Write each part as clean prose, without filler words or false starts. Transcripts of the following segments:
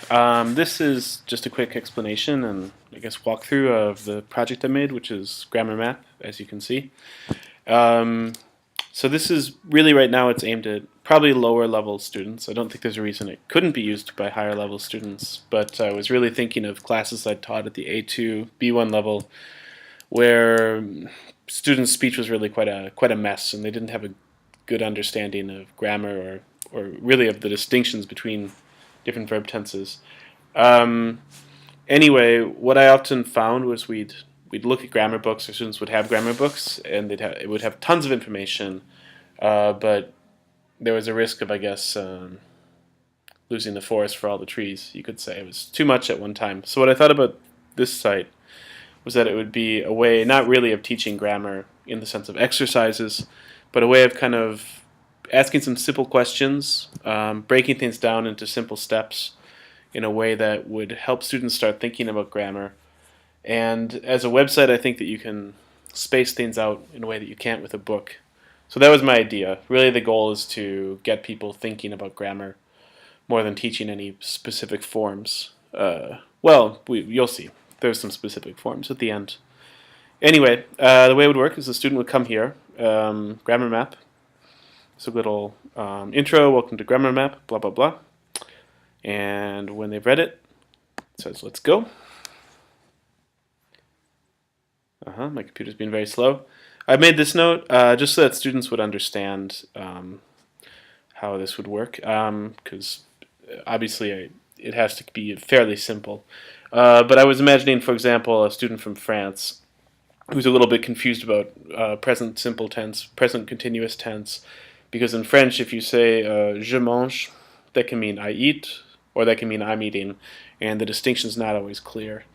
This is just a quick explanation and I guess walkthrough of the project I made, which is Grammar Map, as you can see. Um, so this is really right now it's aimed at probably lower level students. I don't think there's a reason it couldn't be used by higher level students, but I was really thinking of classes I taught at the A2, B1 level, where students' speech was really quite a mess, and they didn't have a good understanding of grammar or really of the distinctions between different verb tenses. Um, anyway, what I often found was we'd look at grammar books, or students would have grammar books, and it would have tons of information, but there was a risk of, I guess, losing the forest for all the trees. You could say it was too much at one time. So what I thought about this site was that it would be a way, not really of teaching grammar in the sense of exercises, but a way of kind of asking some simple questions, breaking things down into simple steps in a way that would help students start thinking about grammar. And as a website, I think that you can space things out in a way that you can't with a book. So that was my idea. Really, the goal is to get people thinking about grammar more than teaching any specific forms. You'll see. There's some specific forms at the end. Anyway, the way it would work is the student would come here, Grammar Map. So little intro, welcome to Grammar Map, blah, blah, blah. And when they've read it, it says, let's go. My computer's being very slow. I made this note just so that students would understand how this would work, because obviously it has to be fairly simple. But I was imagining, for example, a student from France who's a little bit confused about present simple tense, present continuous tense, because in French, if you say je mange, that can mean I eat, or that can mean I'm eating, and the distinction's not always clear.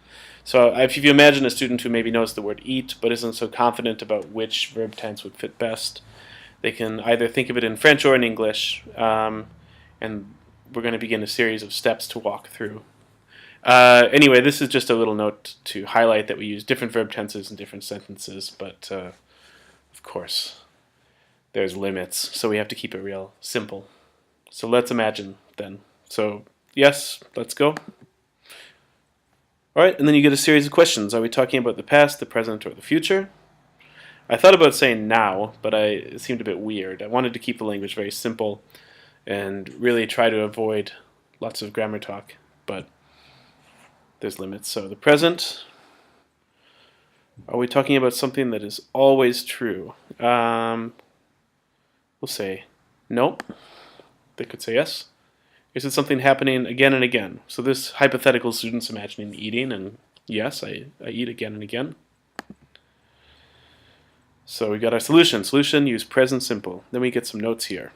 So if you imagine a student who maybe knows the word eat, but isn't so confident about which verb tense would fit best, they can either think of it in French or in English, and we're going to begin a series of steps to walk through. Anyway, this is just a little note to highlight that we use different verb tenses in different sentences, but of course, there's limits, so we have to keep it real simple. So let's imagine then. So yes, let's go. All right, and then you get a series of questions. Are we talking about the past, the present, or the future? I thought about saying now, but it seemed a bit weird. I wanted to keep the language very simple and really try to avoid lots of grammar talk, but there's limits. So the present, are we talking about something that is always true? We'll say no. They could say yes. Is it something happening again and again? So this hypothetical student's imagining eating, and yes, I eat again and again. So we got our solution. Solution, use present simple. Then we get some notes here.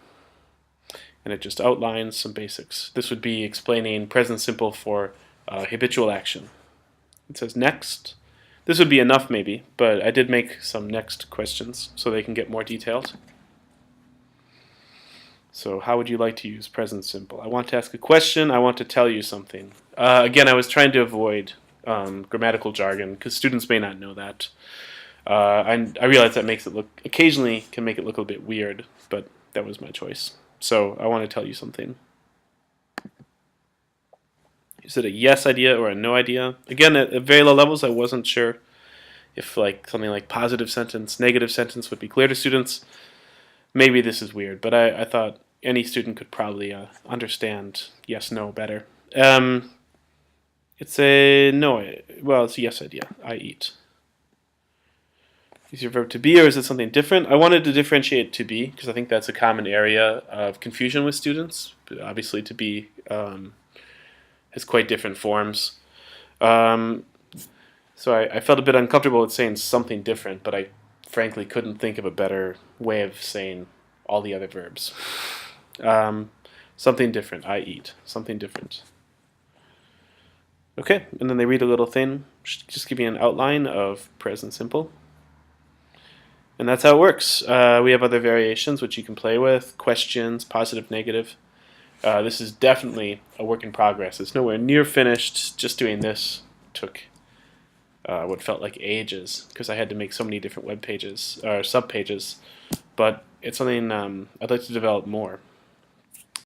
And it just outlines some basics. This would be explaining present simple for habitual action. It says next. This would be enough maybe, but I did make some next questions so they can get more detailed. So how would you like to use present simple? I want to ask a question. I want to tell you something. Again, I was trying to avoid grammatical jargon because students may not know that. I realize that makes it look, occasionally can make it look a bit weird, but that was my choice. So I want to tell you something. Is it a yes idea or a no idea? Again, at very low levels, I wasn't sure if something like positive sentence, negative sentence would be clear to students. Maybe this is weird, but I thought any student could probably understand yes, no better. It's a no, well, it's a yes idea. I eat. Is your verb to be, or is it something different? I wanted to differentiate to be because I think that's a common area of confusion with students. But obviously, to be has quite different forms. So I felt a bit uncomfortable with saying something different, but I frankly couldn't think of a better way of saying all the other verbs. Something different. I eat. Something different. Okay, and then they read a little thing, just give you an outline of present simple. And that's how it works. We have other variations which you can play with, questions, positive, negative. This is definitely a work in progress. It's nowhere near finished. Just doing this took what felt like ages because I had to make so many different web pages or sub pages. But it's something I'd like to develop more.